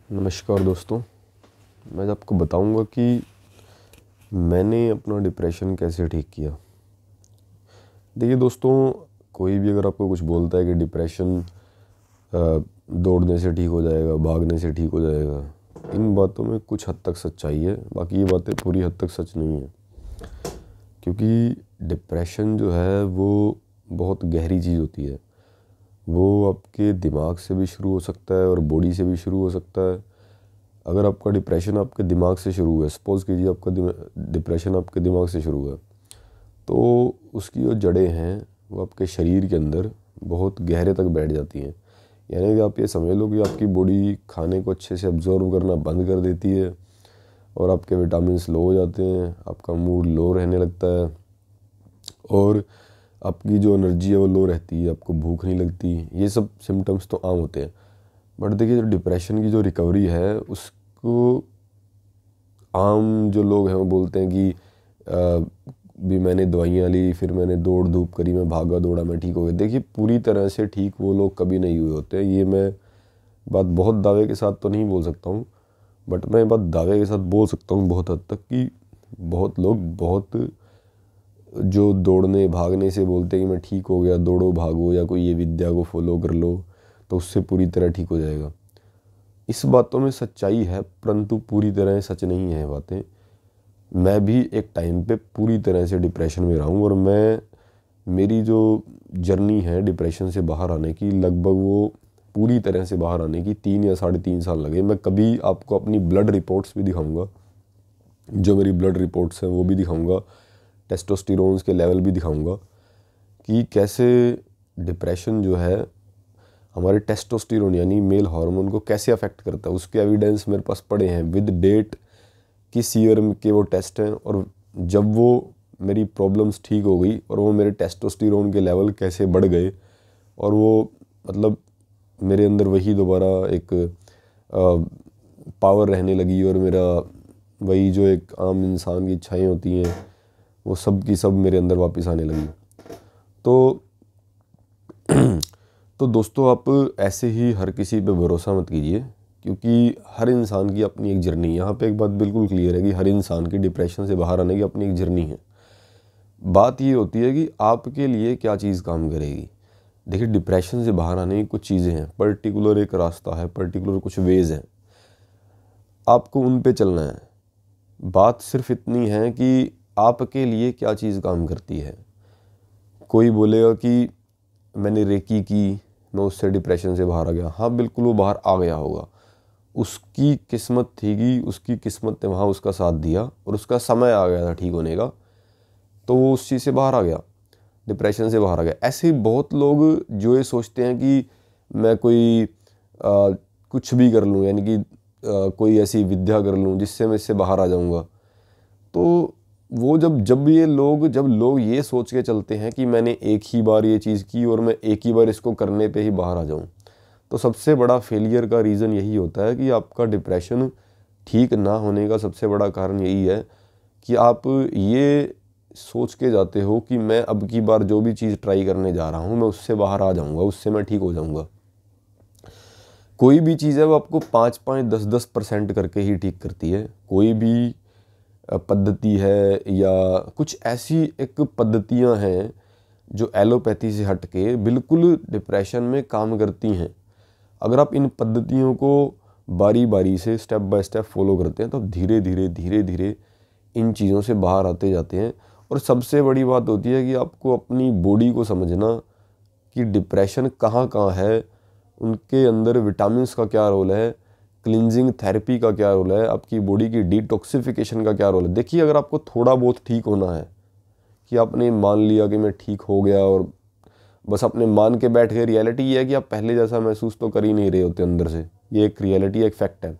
नमस्कार दोस्तों। मैं आपको बताऊंगा कि मैंने अपना डिप्रेशन कैसे ठीक किया। देखिए दोस्तों, कोई भी अगर आपको कुछ बोलता है कि डिप्रेशन दौड़ने से ठीक हो जाएगा, भागने से ठीक हो जाएगा, इन बातों में कुछ हद तक सच्चाई है, बाकी ये बातें पूरी हद तक सच नहीं है। क्योंकि डिप्रेशन जो है वो बहुत गहरी चीज़ होती है। वो आपके दिमाग से भी शुरू हो सकता है और बॉडी से भी शुरू हो सकता है। अगर आपका डिप्रेशन आपके दिमाग से शुरू हुआ है, सपोज़ कीजिए आपका डिप्रेशन आपके दिमाग से शुरू हुआ है, तो उसकी जो जड़ें हैं वो आपके शरीर के अंदर बहुत गहरे तक बैठ जाती हैं। यानी कि आप ये समझ लो कि आपकी बॉडी खाने को अच्छे से अब्जॉर्व करना बंद कर देती है और आपके विटामिन्स लो हो जाते हैं, आपका मूड लो रहने लगता है और आपकी जो एनर्जी है वो लो रहती है, आपको भूख नहीं लगती। ये सब सिम्टम्स तो आम होते हैं। बट देखिए, जो डिप्रेशन की जो रिकवरी है उसको आम जो लोग हैं वो बोलते हैं कि भी मैंने दवाइयाँ ली, फिर मैंने दौड़ धूप करी, मैं भागा दौड़ा, मैं ठीक हो गया। देखिए, पूरी तरह से ठीक वो लोग कभी नहीं हुए होते। ये मैं बात बहुत दावे के साथ तो नहीं बोल सकता हूँ, बट मैं बात दावे के साथ बोल सकता हूँ बहुत हद तक कि बहुत लोग जो दौड़ने भागने से बोलते हैं कि मैं ठीक हो गया, दौड़ो भागो या कोई ये विद्या को फॉलो कर लो तो उससे पूरी तरह ठीक हो जाएगा। इस बातों में सच्चाई है, परंतु पूरी तरह सच नहीं है बातें। मैं भी एक टाइम पे पूरी तरह से डिप्रेशन में रहा हूँ और मेरी जो जर्नी है डिप्रेशन से बाहर आने की, लगभग वो पूरी तरह से बाहर आने की 3 या 3.5 साल लगे। मैं कभी आपको अपनी ब्लड रिपोर्ट्स भी दिखाऊंगा, जो मेरी ब्लड रिपोर्ट्स हैं वो भी दिखाऊंगा, टेस्टोस्टेरोन्स के लेवल भी दिखाऊंगा कि कैसे डिप्रेशन जो है हमारे टेस्टोस्टेरोन यानी मेल हार्मोन को कैसे अफेक्ट करता है। उसके एविडेंस मेरे पास पड़े हैं विद डेट, किस ईयर के वो टेस्ट हैं और जब वो मेरी प्रॉब्लम्स ठीक हो गई और वो मेरे टेस्टोस्टेरोन के लेवल कैसे बढ़ गए और वो मतलब मेरे अंदर वही दोबारा एक पावर रहने लगी और मेरा वही जो एक आम इंसान की इच्छाएं होती हैं वो सब की सब मेरे अंदर वापस आने लगी। तो तो दोस्तों, आप ऐसे ही हर किसी पे भरोसा मत कीजिए, क्योंकि हर इंसान की अपनी एक जर्नी है। यहाँ पे एक बात बिल्कुल क्लियर है कि हर इंसान की डिप्रेशन से बाहर आने की अपनी एक जर्नी है। बात ये होती है कि आपके लिए क्या चीज़ काम करेगी। देखिए, डिप्रेशन से बाहर आने की कुछ चीज़ें हैं, पर्टिकुलर एक रास्ता है, पर्टिकुलर कुछ वेज हैं, आपको उन पे चलना है। बात सिर्फ इतनी है कि आपके लिए क्या चीज़ काम करती है। कोई बोलेगा कि मैंने रेकी की, मैं उससे डिप्रेशन से बाहर आ गया। हाँ बिल्कुल, वो बाहर आ गया होगा, उसकी किस्मत थी कि उसकी किस्मत ने वहाँ उसका साथ दिया और उसका समय आ गया था ठीक होने का, तो वो उस चीज़ से बाहर आ गया, डिप्रेशन से बाहर आ गया। ऐसे ही बहुत लोग जो ये सोचते हैं कि मैं कोई कुछ भी कर लूँ, यानी कि कोई ऐसी विद्या कर लूँ जिससे मैं इससे बाहर आ जाऊँगा। तो वो जब लोग ये सोच के चलते हैं कि मैंने एक ही बार ये चीज़ की और मैं एक ही बार इसको करने पे ही बाहर आ जाऊं, तो सबसे बड़ा फेलियर का रीज़न यही होता है कि आपका डिप्रेशन ठीक ना होने का सबसे बड़ा कारण यही है कि आप ये सोच के जाते हो कि मैं अब की बार जो भी चीज़ ट्राई करने जा रहा हूँ मैं उससे बाहर आ जाऊँगा, उससे मैं ठीक हो जाऊँगा। कोई भी चीज़ है वो आपको 5-5, 10-10% करके ही ठीक करती है। कोई भी पद्धति है या कुछ ऐसी एक पद्धतियां हैं जो एलोपैथी से हट के बिल्कुल डिप्रेशन में काम करती हैं। अगर आप इन पद्धतियों को बारी बारी से स्टेप बाय स्टेप फॉलो करते हैं तो धीरे धीरे इन चीज़ों से बाहर आते जाते हैं। और सबसे बड़ी बात होती है कि आपको अपनी बॉडी को समझना कि डिप्रेशन कहाँ कहाँ है, उनके अंदर विटामिन्स का क्या रोल है, क्लिनजिंग थेरेपी का क्या रोल है, आपकी बॉडी की डिटॉक्सिफिकेशन का क्या रोल है। देखिए, अगर आपको थोड़ा बहुत ठीक होना है कि आपने मान लिया कि मैं ठीक हो गया और बस अपने मान के बैठ गए, रियलिटी ये है कि आप पहले जैसा महसूस तो कर ही नहीं रहे होते अंदर से। ये एक रियलिटी, एक फैक्ट है।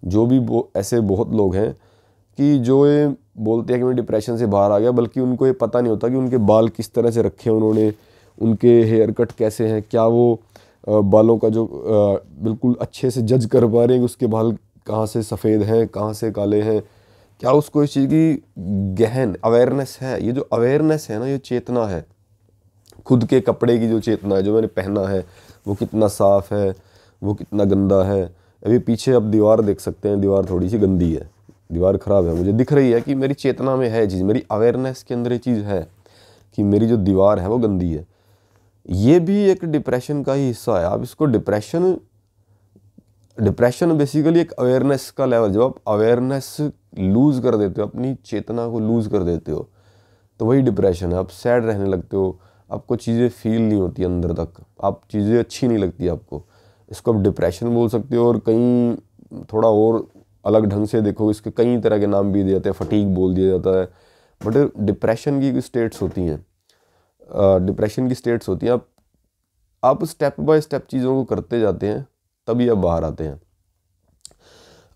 जो भी ऐसे बहुत लोग हैं कि जो ये बोलते हैं कि मैं डिप्रेशन से बाहर आ गया, बल्कि उनको ये पता नहीं होता कि उनके बाल किस तरह से रखे हैं उन्होंने, उनके हेयर कट कैसे हैं, क्या वो बालों का जो बिल्कुल अच्छे से जज कर पा रहे हैं कि उसके बाल कहाँ से सफ़ेद हैं, कहाँ से काले हैं, क्या उसको इस चीज़ की गहन अवेयरनेस है। ये जो अवेयरनेस है ना, ये चेतना है। खुद के कपड़े की जो चेतना है, जो मैंने पहना है वो कितना साफ़ है, वो कितना गंदा है, अभी पीछे आप दीवार देख सकते हैं, दीवार थोड़ी सी गंदी है, दीवार ख़राब है, मुझे दिख रही है कि मेरी चेतना में है चीज़, मेरी अवेयरनेस के अंदर ये चीज़ है कि मेरी जो दीवार है वो गंदी है। ये भी एक डिप्रेशन का ही हिस्सा है। आप इसको डिप्रेशन बेसिकली एक अवेयरनेस का लेवल, जब आप अवेयरनेस लूज़ कर देते हो, अपनी चेतना को लूज़ कर देते हो, तो वही डिप्रेशन है। आप सैड रहने लगते हो, आपको चीज़ें फील नहीं होती अंदर तक, आप चीज़ें अच्छी नहीं लगती आपको। इसको आप डिप्रेशन बोल सकते हो, और कहीं थोड़ा और अलग ढंग से देखो, इसके कई तरह के नाम भी दिए जाते हैं, फटीग बोल दिया जाता है। बट डिप्रेशन की स्टेट्स होती हैं, डिप्रेशन की स्टेट्स होती हैं। आप स्टेप बाय स्टेप चीज़ों को करते जाते हैं, तभी आप बाहर आते हैं।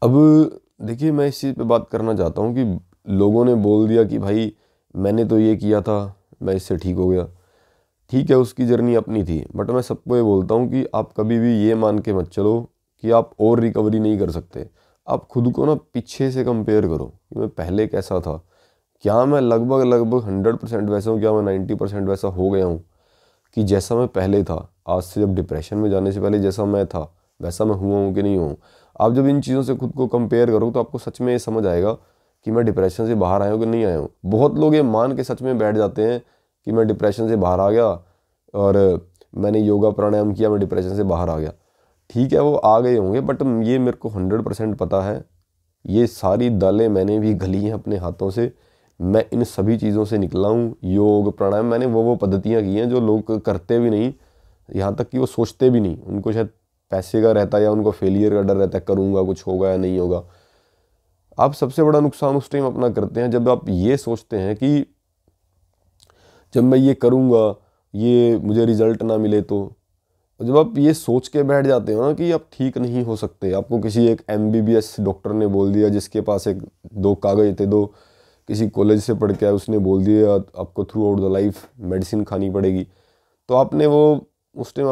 अब देखिए, मैं इस चीज़ पे बात करना चाहता हूँ कि लोगों ने बोल दिया कि भाई मैंने तो ये किया था, मैं इससे ठीक हो गया। ठीक है, उसकी जर्नी अपनी थी, बट मैं सबको ये बोलता हूँ कि आप कभी भी ये मान के मत चलो कि आप और रिकवरी नहीं कर सकते। आप खुद को ना पीछे से कंपेयर करो कि मैं पहले कैसा था, क्या मैं लगभग 100% वैसा हूँ, क्या मैं 90% वैसा हो गया हूँ कि जैसा मैं पहले था। आज से जब डिप्रेशन में जाने से पहले जैसा मैं था वैसा मैं हुआ हूँ कि नहीं हूँ। आप जब इन चीज़ों से खुद को कंपेयर करो तो आपको सच में ये समझ आएगा कि मैं डिप्रेशन से बाहर आया हूँ कि नहीं आया हूँ। बहुत लोग ये मान के सच में बैठ जाते हैं कि मैं डिप्रेशन से बाहर आ गया और मैंने योगा प्राणायाम किया, मैं डिप्रेशन से बाहर आ गया। ठीक है, वो आ गए होंगे, बट ये मेरे को 100% पता है, ये सारी दालें मैंने भी गली हैं अपने हाथों से। मैं इन सभी चीज़ों से निकला हूँ। योग प्राणायाम मैंने वो पद्धतियाँ की हैं जो लोग करते भी नहीं, यहाँ तक कि वो सोचते भी नहीं। उनको शायद पैसे का रहता है या उनको फेलियर का डर रहता है, करूँगा कुछ होगा या नहीं होगा। आप सबसे बड़ा नुकसान उस टाइम अपना करते हैं जब आप ये सोचते हैं कि जब मैं ये करूँगा ये मुझे रिजल्ट ना मिले तो। जब आप ये सोच के बैठ जाते हो ना कि आप ठीक नहीं हो सकते, आपको किसी एक MBBS डॉक्टर ने बोल दिया, जिसके पास एक दो कागज थे, दो किसी कॉलेज से पढ़ के आया, उसने बोल दिया आपको through out the life medicine खानी पड़ेगी, तो आपने वो उस टाइम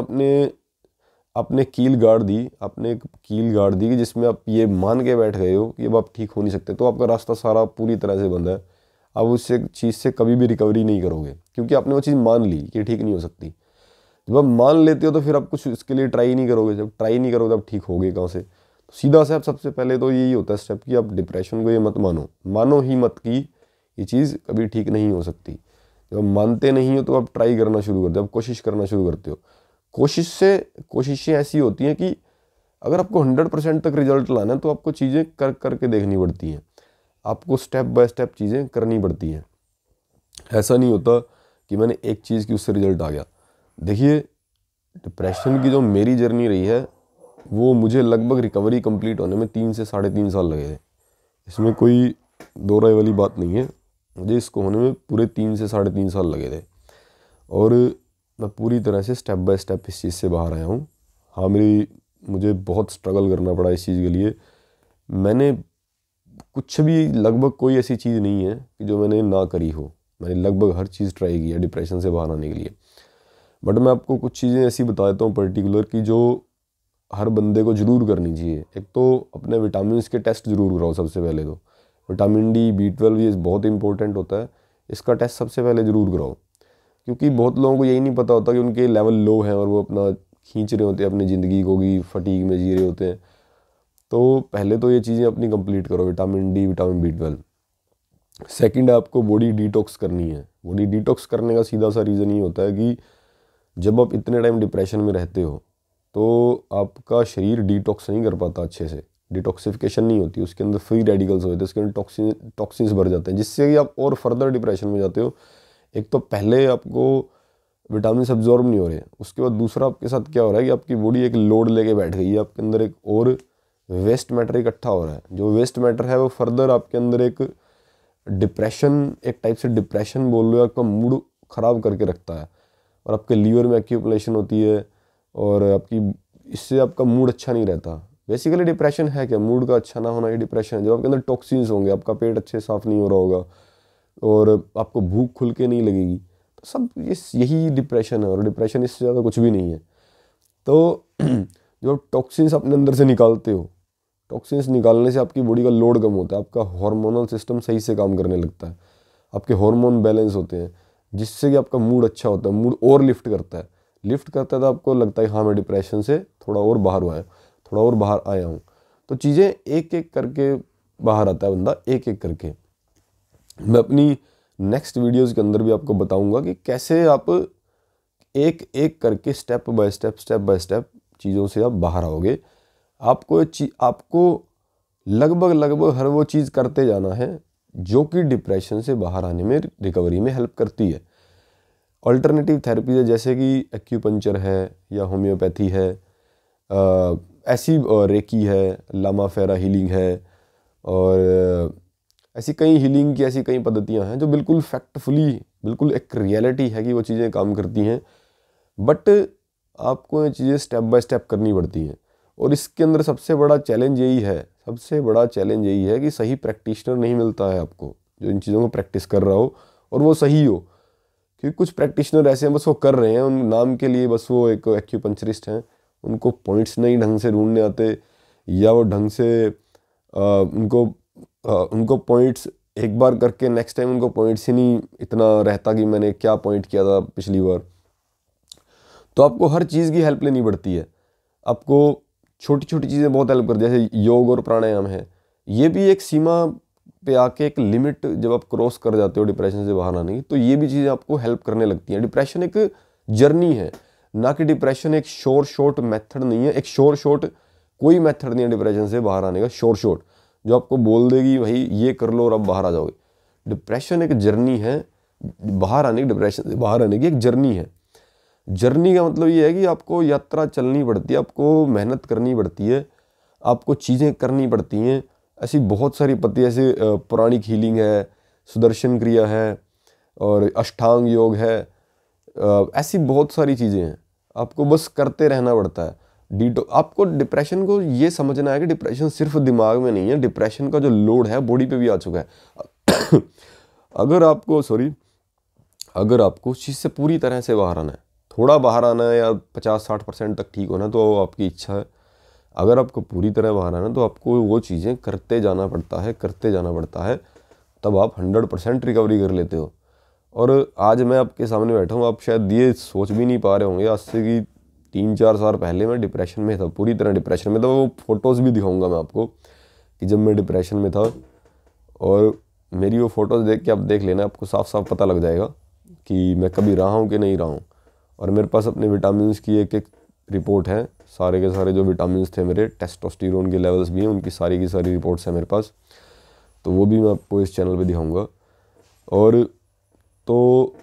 अपने कील गाड़ दी, आपने एक कील गाड़ दी कि जिसमें आप ये मान के बैठ गए हो कि अब आप ठीक हो नहीं सकते, तो आपका रास्ता सारा पूरी तरह से बंद है। आप उससे चीज़ से कभी भी रिकवरी नहीं करोगे, क्योंकि आपने वो चीज़ मान ली कि ठीक नहीं हो सकती। जब आप मान लेते हो तो फिर आप कुछ इसके लिए ट्राई नहीं करोगे। जब ट्राई नहीं करोगे तो आप ठीक होगे कहाँ से। तो सीधा से आप सबसे पहले तो यही होता है स्टेप कि आप डिप्रेशन को ये मत मानो ही मत कि ये चीज़ कभी ठीक नहीं हो सकती। जब आप मानते नहीं हो तो आप ट्राई करना शुरू करते हो, आप कोशिश करना शुरू करते हो। कोशिशें ऐसी होती हैं कि अगर आपको 100% तक रिजल्ट लाना है तो आपको चीज़ें कर करके देखनी पड़ती हैं, आपको स्टेप बाय स्टेप चीज़ें करनी पड़ती हैं। ऐसा नहीं होता कि मैंने एक चीज़ की उससे रिजल्ट आ गया। देखिए, डिप्रेशन की जो मेरी जर्नी रही है वो मुझे लगभग रिकवरी कंप्लीट होने में 3 से 3.5 साल लगे थे। इसमें कोई दो राय वाली बात नहीं है, मुझे इसको होने में पूरे 3 से 3.5 साल लगे थे, और मैं पूरी तरह से स्टेप बाय स्टेप इस चीज़ से बाहर आया हूँ। हाँ, मुझे बहुत स्ट्रगल करना पड़ा इस चीज़ के लिए। मैंने कुछ भी, लगभग कोई ऐसी चीज़ नहीं है कि जो मैंने ना करी हो। मैंने लगभग हर चीज़ ट्राई की है डिप्रेशन से बाहर आने के लिए। बट मैं आपको कुछ चीज़ें ऐसी बता देता हूँ पर्टिकुलर कि जो हर बंदे को ज़रूर करनी चाहिए। एक तो अपने विटामिन के टेस्ट ज़रूर कराओ सबसे पहले तो। विटामिन D, B12 ये बहुत इंपॉर्टेंट होता है, इसका टेस्ट सबसे पहले ज़रूर कराओ। क्योंकि बहुत लोगों को यही नहीं पता होता कि उनके लेवल लो हैं और वो अपना खींच रहे होते हैं अपनी ज़िंदगी को, कि फटीग में जी रहे होते हैं। तो पहले तो ये चीज़ें अपनी कंप्लीट करो, vitamin D, vitamin B12। Second, आपको बॉडी डिटॉक्स करनी है। बॉडी डिटॉक्स करने का सीधा सा रीज़न ये होता है कि जब आप इतने टाइम डिप्रेशन में रहते हो तो आपका शरीर डिटॉक्स नहीं कर पाता अच्छे से, डिटॉक्सिफिकेशन नहीं होती, उसके अंदर फ्री रेडिकल्स होते हैं, उसके अंदर टॉक्सिन्स भर जाते हैं, जिससे कि आप और फर्दर डिप्रेशन में जाते हो। एक तो पहले आपको विटामिन अब्जॉर्ब नहीं हो रहे, उसके बाद दूसरा आपके साथ क्या हो रहा है कि आपकी बॉडी एक लोड लेके बैठ गई है, आपके अंदर एक और वेस्ट मैटर इकट्ठा हो रहा है। जो वेस्ट मैटर है वो फर्दर आपके अंदर एक डिप्रेशन, एक टाइप से डिप्रेशन बोल लो, आपका मूड ख़राब करके रखता है, और आपके लीवर में एक्यूमुलेशन होती है, और इससे आपका मूड अच्छा नहीं रहता। बेसिकली डिप्रेशन है क्या? मूड का अच्छा ना होना, ये डिप्रेशन है। जब आपके अंदर टॉक्सिन्स होंगे, आपका पेट अच्छे साफ़ नहीं हो रहा होगा और आपको भूख खुल के नहीं लगेगी, तो सब यही डिप्रेशन है, और डिप्रेशन इससे ज़्यादा कुछ भी नहीं है। तो जो टॉक्सिन्स अपने अंदर से निकालते हो, टॉक्सिन्स निकालने से आपकी बॉडी का लोड कम होता है, आपका हार्मोनल सिस्टम सही से काम करने लगता है, आपके हार्मोन बैलेंस होते हैं, जिससे कि आपका मूड अच्छा होता है, मूड और लिफ्ट करता है तो आपको लगता है हाँ मैं डिप्रेशन से थोड़ा और बाहर हुआ है। थोड़ा और बाहर आया हूँ। तो चीज़ें एक एक करके बाहर आता है बंदा, एक एक करके। मैं अपनी नेक्स्ट वीडियोज़ के अंदर भी आपको बताऊंगा कि कैसे आप एक एक करके स्टेप बाय स्टेप चीज़ों से आप बाहर आओगे। आपको लगभग हर वो चीज़ करते जाना है जो कि डिप्रेशन से बाहर आने में, रिकवरी में हेल्प करती है। अल्टरनेटिव थेरेपी है, जैसे कि एक्यूपंक्चर है या होम्योपैथी है, ऐसी रेकी है, लामा फेरा हीलिंग है, और ऐसी कई हीलिंग की ऐसी कई पद्धतियां हैं जो बिल्कुल फैक्टफुली, बिल्कुल एक रियलिटी है कि वो चीज़ें काम करती हैं। बट आपको ये चीज़ें स्टेप बाय स्टेप करनी पड़ती हैं। और इसके अंदर सबसे बड़ा चैलेंज यही है कि सही प्रैक्टिशनर नहीं मिलता है आपको, जो इन चीज़ों को प्रैक्टिस कर रहा हो और वो सही हो। क्योंकि कुछ प्रैक्टिशनर ऐसे हैं बस वो कर रहे हैं, उन नाम के लिए बस वो एक एक्यूपंक्चरिस्ट हैं, उनको पॉइंट्स नहीं ढंग से ढूंढने आते, या वो ढंग से उनको पॉइंट्स एक बार करके नेक्स्ट टाइम उनको पॉइंट्स ही नहीं इतना रहता कि मैंने क्या पॉइंट किया था पिछली बार। तो आपको हर चीज़ की हेल्प लेनी पड़ती है। आपको छोटी छोटी चीज़ें बहुत हेल्प करती है, जैसे योग और प्राणायाम है। ये भी एक सीमा पे आके एक लिमिट जब आप क्रॉस कर जाते हो डिप्रेशन से बाहर आने की, तो ये भी चीज़ें आपको हेल्प करने लगती हैं। डिप्रेशन एक जर्नी है, ना कि डिप्रेशन एक शॉर्ट मेथड नहीं है। एक शॉर्ट कोई मेथड नहीं है डिप्रेशन से बाहर आने का, शॉर्ट जो आपको बोल देगी भाई ये कर लो और आप बाहर आ जाओगे। डिप्रेशन एक जर्नी है, बाहर आने की, डिप्रेशन से बाहर आने की एक जर्नी है। जर्नी का मतलब ये है कि आपको यात्रा चलनी पड़ती है, आपको मेहनत करनी पड़ती है, आपको चीज़ें करनी पड़ती हैं। ऐसी बहुत सारी पद्धति, ऐसे पुराणिक हीलिंग है, सुदर्शन क्रिया है, और अष्टांग योग है, ऐसी बहुत सारी चीज़ें हैं। आपको बस करते रहना पड़ता है। आपको डिप्रेशन को ये समझना है कि डिप्रेशन सिर्फ दिमाग में नहीं है, डिप्रेशन का जो लोड है बॉडी पे भी आ चुका है। अगर आपको उस चीज़ से पूरी तरह से बाहर आना है, थोड़ा बाहर आना है या 50-60% तक ठीक होना, तो आपकी इच्छा है। अगर आपको पूरी तरह बाहर आना तो आपको वो चीज़ें करते जाना पड़ता है, तब आप 100% रिकवरी कर लेते हो। और आज मैं आपके सामने बैठा हूँ, आप शायद ये सोच भी नहीं पा रहे होंगे, आज से कि 3-4 साल पहले मैं डिप्रेशन में था, पूरी तरह डिप्रेशन में था। वो फ़ोटोज़ भी दिखाऊंगा मैं आपको कि जब मैं डिप्रेशन में था, और मेरी वो फ़ोटोज़ देख के आप देख लेना, आपको साफ साफ पता लग जाएगा कि मैं कभी रहा हूँ कि नहीं रहा हूँ। और मेरे पास अपने विटामिन की एक रिपोर्ट है, सारे के सारे जो विटामिन थे मेरे, टेस्टोस्टेरोन के लेवल्स भी हैं, उनकी सारी की सारी रिपोर्ट्स हैं मेरे पास। तो वो भी मैं आपको इस चैनल पे दिखाऊंगा। और तो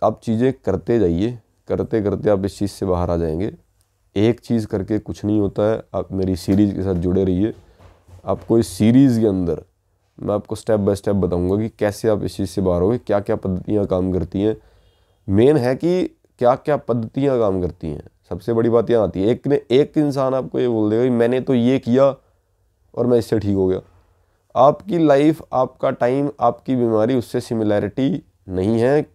आप चीज़ें करते जाइए, करते करते आप इस चीज़ से बाहर आ जाएंगे। एक चीज़ करके कुछ नहीं होता है। आप मेरी सीरीज़ के साथ जुड़े रहिए। आपको इस सीरीज़ के अंदर मैं आपको स्टेप बाय स्टेप बताऊंगा कि कैसे आप इस चीज़ से बाहर होगे, क्या क्या पद्धतियाँ काम करती हैं। मेन है कि क्या क्या पद्धतियाँ काम करती हैं। सबसे बड़ी बात यहाँ आती है, एक इंसान आपको ये बोल देगा कि मैंने तो ये किया और मैं इससे ठीक हो गया। आपकी लाइफ, आपका टाइम, आपकी बीमारी उससे सिमिलैरिटी नहीं है।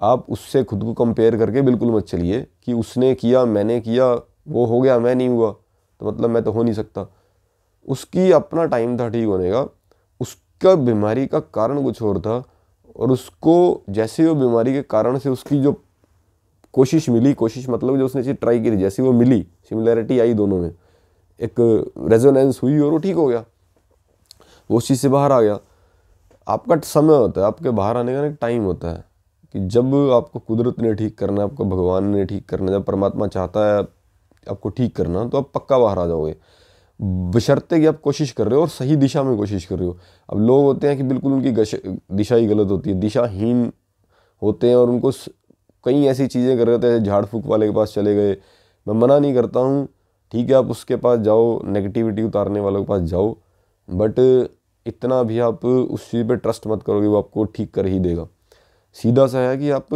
आप उससे खुद को कंपेयर करके बिल्कुल मत चलिए कि उसने किया, मैंने किया, वो हो गया, मैं नहीं हुआ, तो मतलब मैं तो हो नहीं सकता। उसकी अपना टाइम था ठीक होने का, उसका बीमारी का कारण कुछ और था, और उसको जैसे वो बीमारी के कारण से उसकी जो कोशिश मिली, कोशिश मतलब जो उसने चीज़ ट्राई की, जैसी वो मिली, सिमिलैरिटी आई दोनों में, एक रेजोनेंस हुई और वो ठीक हो गया, वो उस चीज़ से बाहर आ गया। आपका समय होता है, आपके बाहर आने का एक टाइम होता है कि जब आपको कुदरत ने ठीक करना है, आपको भगवान ने ठीक करना है, जब परमात्मा चाहता है आपको ठीक करना, तो आप पक्का बाहर आ जाओगे, बशर्ते कि आप कोशिश कर रहे हो और सही दिशा में कोशिश कर रहे हो। अब लोग होते हैं कि बिल्कुल उनकी दिशा ही गलत होती है, दिशाहीन होते हैं, और उनको कई ऐसी चीज़ें कर रहे होते हैं, झाड़ फूक वाले के पास चले गए। मैं मना नहीं करता हूँ, ठीक है, आप उसके पास जाओ, नेगेटिविटी उतारने वालों के पास जाओ, बट इतना भी आप उस चीज़ पे ट्रस्ट मत करो कि वो आपको ठीक कर ही देगा। सीधा सा है कि आप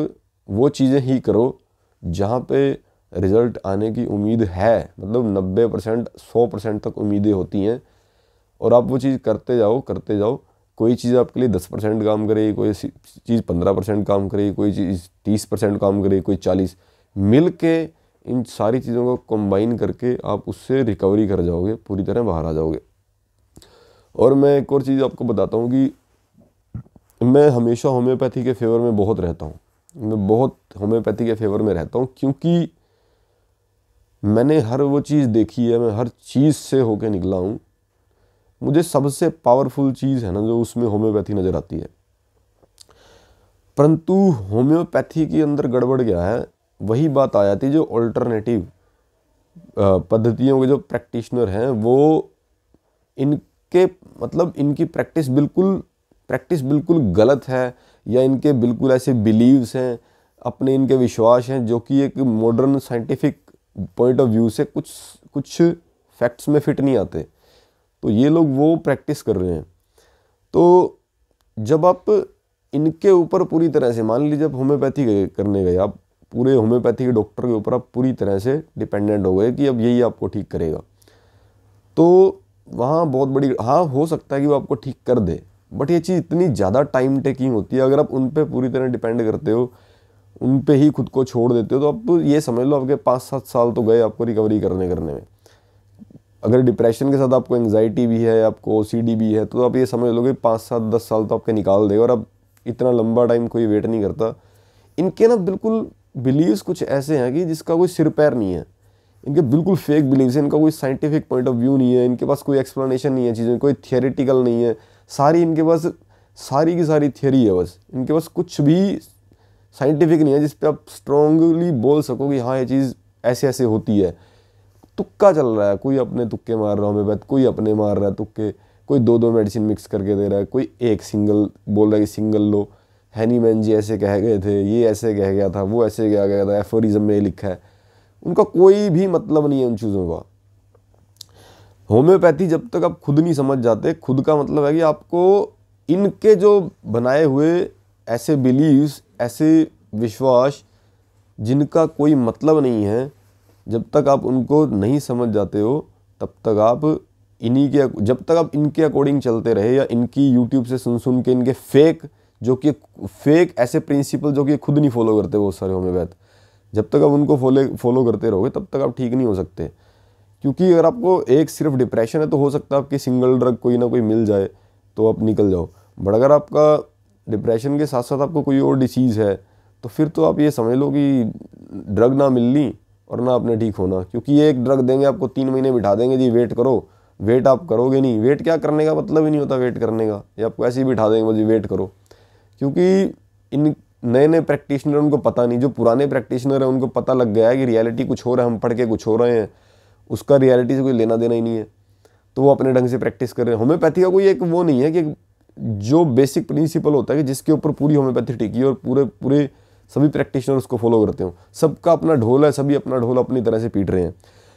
वो चीज़ें ही करो जहाँ पे रिज़ल्ट आने की उम्मीद है, मतलब 90% 100% तक उम्मीदें होती हैं, और आप वो चीज़ करते जाओ। कोई चीज़ आपके लिए 10% काम करेगी, कोई चीज़ 15% काम करेगी, कोई चीज़ 30% काम करेगी, कोई 40। मिल के इन सारी चीज़ों को कंबाइन करके आप उससे रिकवरी कर जाओगे, पूरी तरह बाहर आ जाओगे। और मैं एक और चीज़ आपको बताता हूँ कि मैं हमेशा होम्योपैथी के फेवर में बहुत रहता हूँ। मैं बहुत होम्योपैथी के फेवर में रहता हूँ, क्योंकि मैंने हर वो चीज़ देखी है, मैं हर चीज़ से होके निकला हूँ। मुझे सबसे पावरफुल चीज़ है ना जो उसमें होम्योपैथी नज़र आती है। परंतु होम्योपैथी के अंदर गड़बड़ क्या है, वही बात आ जाती है जो ऑल्टरनेटिव पद्धतियों के जो प्रैक्टिशनर हैं वो इनके मतलब इनकी प्रैक्टिस बिल्कुल गलत है, या इनके बिल्कुल ऐसे बिलीव्स हैं, अपने इनके विश्वास हैं जो कि एक modern scientific point of view से कुछ फैक्ट्स में फिट नहीं आते। तो ये लोग वो प्रैक्टिस कर रहे हैं। तो जब आप इनके ऊपर पूरी तरह से, मान लीजिए आप होम्योपैथी करने गए, आप पूरे होम्योपैथी के डॉक्टर के ऊपर आप पूरी तरह से डिपेंडेंट हो गए कि अब यही आपको ठीक करेगा, तो वहाँ बहुत बड़ी, हाँ हो सकता है कि वो आपको ठीक कर दे, बट ये चीज़ इतनी ज़्यादा टाइम टेकिंग होती है। अगर आप उन पे पूरी तरह डिपेंड करते हो, उन पे ही खुद को छोड़ देते हो, तो आप ये समझ लो आपके 5-7 साल तो गए आपको रिकवरी करने में। अगर डिप्रेशन के साथ आपको एंग्जाइटी भी है, आपको ओसीडी भी है, तो आप ये समझ लो कि 5-7-10 साल तो आपके निकाल देगा। और अब इतना लंबा टाइम कोई वेट नहीं करता। इनके ना बिल्कुल बिलीव्स कुछ ऐसे हैं कि जिसका कोई सिर पैर नहीं है। इनके बिल्कुल फेक बिलीव्स हैं, इनका कोई साइंटिफिक पॉइंट ऑफ व्यू नहीं है, इनके पास कोई एक्सप्लेनेशन नहीं है चीज़ें, कोई थियोरेटिकल नहीं है। सारी इनके पास सारी की सारी थियोरी है, बस इनके पास कुछ भी साइंटिफिक नहीं है जिस पे आप स्ट्रांगली बोल सको कि हाँ ये चीज़ ऐसे ऐसे होती है। तुक्का चल रहा है, कोई अपने तुक्के मार रहा है होम्योपैथ, कोई अपने मार रहा है तुक्के, कोई 2-2 मेडिसिन मिक्स करके दे रहा है, कोई एक सिंगल बोल रहा है कि सिंगल लो, हैनीमैन जी ऐसे कह गए थे, ये ऐसे कह गया था, वो ऐसे कह गया था, एफोरिज्म में लिखा है। उनका कोई भी मतलब नहीं है उन चीज़ों का। होम्योपैथी जब तक आप खुद नहीं समझ जाते, खुद का मतलब है कि आपको इनके जो बनाए हुए ऐसे बिलीव्स, ऐसे विश्वास जिनका कोई मतलब नहीं है, जब तक आप उनको नहीं समझ जाते हो, तब तक आप जब तक आप इनके अकॉर्डिंग चलते रहे, या इनकी यूट्यूब से सुन के इनके फेक ऐसे प्रिंसिपल जो कि खुद नहीं फॉलो करते बहुत सारे होम्योपैथ, जब तक आप उनको फॉलो करते रहोगे तब तक आप ठीक नहीं हो सकते। क्योंकि अगर आपको एक सिर्फ डिप्रेशन है तो हो सकता है आपकी सिंगल ड्रग कोई ना कोई मिल जाए तो आप निकल जाओ, बट अगर आपका डिप्रेशन के साथ साथ आपको कोई और डिसीज़ है तो फिर तो आप ये समझ लो कि ड्रग ना मिलनी और ना आपने ठीक होना। क्योंकि ये एक ड्रग देंगे आपको, 3 महीने बिठा देंगे जी वेट करो, वेट आप करोगे नहीं, वेट क्या करने का मतलब ही नहीं होता वेट करने का, या आपको ऐसे ही बिठा देंगे जी वेट करो। क्योंकि इन नए नए प्रैक्टिशनर उनको पता नहीं, जो पुराने प्रैक्टिशनर हैं उनको पता लग गया है कि रियलिटी कुछ हो रहा है, हम पढ़ के कुछ हो रहे हैं, उसका रियलिटी से कोई लेना देना ही नहीं है, तो वो अपने ढंग से प्रैक्टिस कर रहे हैं। होम्योपैथी का कोई एक वो नहीं है कि जो बेसिक प्रिंसिपल होता है कि जिसके ऊपर पूरी होम्योपैथी टिकी है और पूरे सभी प्रैक्टिशनर उसको फॉलो करते हो। सबका अपना ढोल है, सभी अपना ढोल अपनी तरह से पीट रहे हैं।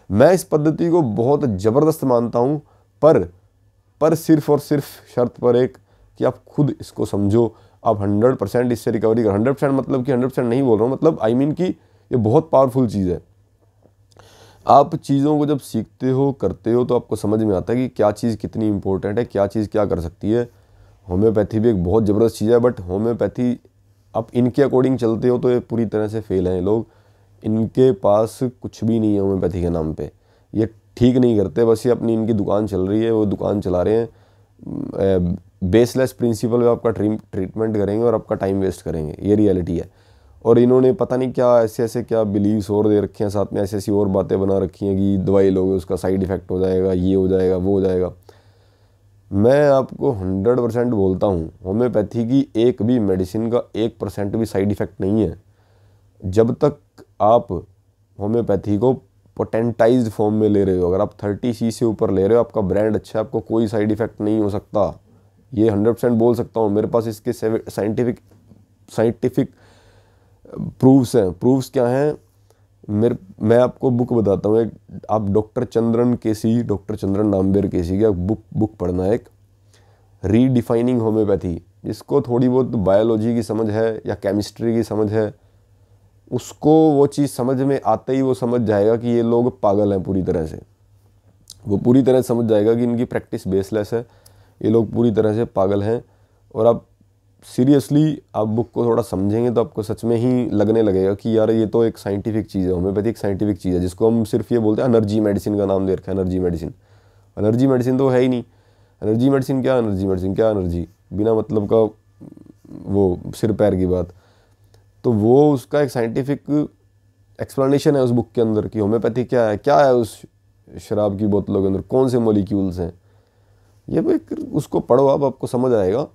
मैं इस पद्धति को बहुत ज़बरदस्त मानता हूँ, पर सिर्फ और सिर्फ शर्त पर एक कि आप खुद इसको समझो। आप 100% इससे रिकवरी कर, 100% मतलब कि 100% नहीं बोल रहा हूँ, मतलब आई मीन कि ये बहुत पावरफुल चीज़ है। आप चीज़ों को जब सीखते हो, करते हो, तो आपको समझ में आता है कि क्या चीज़ कितनी इंपॉर्टेंट है, क्या चीज़ क्या कर सकती है। होम्योपैथी भी एक बहुत ज़बरदस्त चीज़ है, बट होम्योपैथी आप इनके अकॉर्डिंग चलते हो तो ये पूरी तरह से फेल हैं लोग। इनके पास कुछ भी नहीं है होम्योपैथी के नाम पे, ये ठीक नहीं करते, बस ये अपनी इनकी दुकान चल रही है, वो दुकान चला रहे हैं, बेसलेस प्रिंसिपल पे आपका ट्रीटमेंट करेंगे और आपका टाइम वेस्ट करेंगे, ये रियलिटी है। और इन्होंने पता नहीं क्या ऐसे क्या बिलीव्स और दे रखे हैं, साथ में ऐसी और बातें बना रखी हैं कि दवाई लोगे उसका साइड इफ़ेक्ट हो जाएगा, ये हो जाएगा, वो हो जाएगा। मैं आपको 100% बोलता हूँ, होम्योपैथी की एक भी मेडिसिन का 1% भी साइड इफ़ेक्ट नहीं है। जब तक आप होम्योपैथी को पोटेंटाइज्ड फॉर्म में ले रहे हो, अगर आप 30C से ऊपर ले रहे हो, आपका ब्रांड अच्छा है, आपको कोई साइड इफ़ेक्ट नहीं हो सकता, ये 100% बोल सकता हूँ। मेरे पास इसके साइंटिफिक प्रूफ्स हैं। प्रूफ्स क्या हैं, मैं आपको बुक बताता हूँ। एक आप डॉक्टर चंद्रन नामदेव केसी की बुक पढ़ना है, एक रीडिफाइनिंग होम्योपैथी। जिसको थोड़ी बहुत बायोलॉजी की समझ है या केमिस्ट्री की समझ है, उसको वो चीज़ समझ में आते ही वो समझ जाएगा कि ये लोग पागल हैं पूरी तरह से। वो पूरी तरह समझ जाएगा कि इनकी प्रैक्टिस बेसलेस है, ये लोग पूरी तरह से पागल हैं। और आप सीरियसली आप बुक को थोड़ा समझेंगे तो आपको सच में ही लगने लगेगा कि यार ये तो एक साइंटिफिक चीज़ है, होम्योपैथी एक साइंटिफिक चीज़ है, जिसको हम सिर्फ ये बोलते हैं एनर्जी मेडिसिन का नाम दे रखा है। एनर्जी मेडिसिन तो है ही नहीं। एनर्जी मेडिसिन क्या एनर्जी, बिना मतलब का वो सिर पैर की बात। तो वो उसका एक साइंटिफिक एक्सप्लेनेशन है उस बुक के अंदर कि होम्योपैथी क्या है उस शराब की बोतलों के अंदर कौन से मॉलिक्यूल्स हैं। ये भाई उसको पढ़ो आप, आपको समझ आएगा।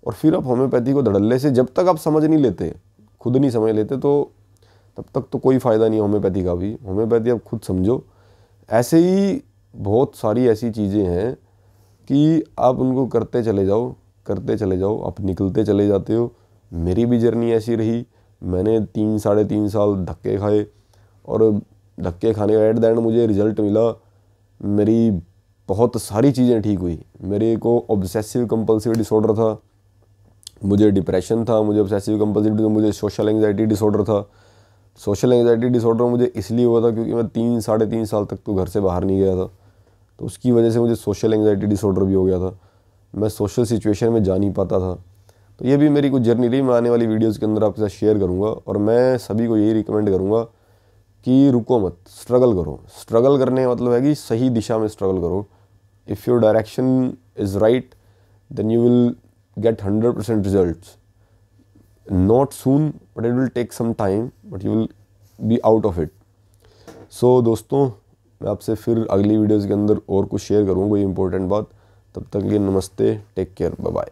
और फिर आप होम्योपैथी को धड़ल्ले से, जब तक आप समझ नहीं लेते, खुद नहीं समझ लेते, तो तब तक तो कोई फ़ायदा नहीं है होम्योपैथी का भी। होम्योपैथी आप खुद समझो। ऐसे ही बहुत सारी ऐसी चीज़ें हैं कि आप उनको करते चले जाओ, आप निकलते चले जाते हो। मेरी भी जर्नी ऐसी रही। मैंने 3-3.5 साल धक्के खाए और धक्के खाने का एट द एंड मुझे रिजल्ट मिला। मेरी बहुत सारी चीज़ें ठीक हुई। मेरे को ऑब्सेसिव कंपल्सिव डिसऑर्डर था, मुझे डिप्रेशन था, मुझे ऑब्सेसिव कंपल्सिव, मुझे सोशल एंग्जाइटी डिसऑर्डर था। सोशल एंग्जाइटी डिसऑर्डर मुझे इसलिए हुआ था क्योंकि मैं 3-3.5 साल तक तो घर से बाहर नहीं गया था, तो उसकी वजह से मुझे सोशल एंग्जाइटी डिसऑर्डर भी हो गया था। मैं सोशल सिचुएशन में जा नहीं पाता था। तो ये भी मेरी कुछ जर्नी रही, मैं आने वाली वीडियोज़ के अंदर आपके साथ शेयर करूँगा। और मैं सभी को यही रिकमेंड करूँगा कि रुको मत, स्ट्रगल करो। स्ट्रगल करने का मतलब है कि सही दिशा में स्ट्रगल करो। If your direction is right then you will get 100% results. Not soon, but it will take some time, but you will be out of it. So दोस्तों, मैं आपसे फिर अगली वीडियोज़ के अंदर और कुछ शेयर करूँगा कोई इंपॉर्टेंट बात। तब तक के लिए नमस्ते, टेक केयर, बाय बाय।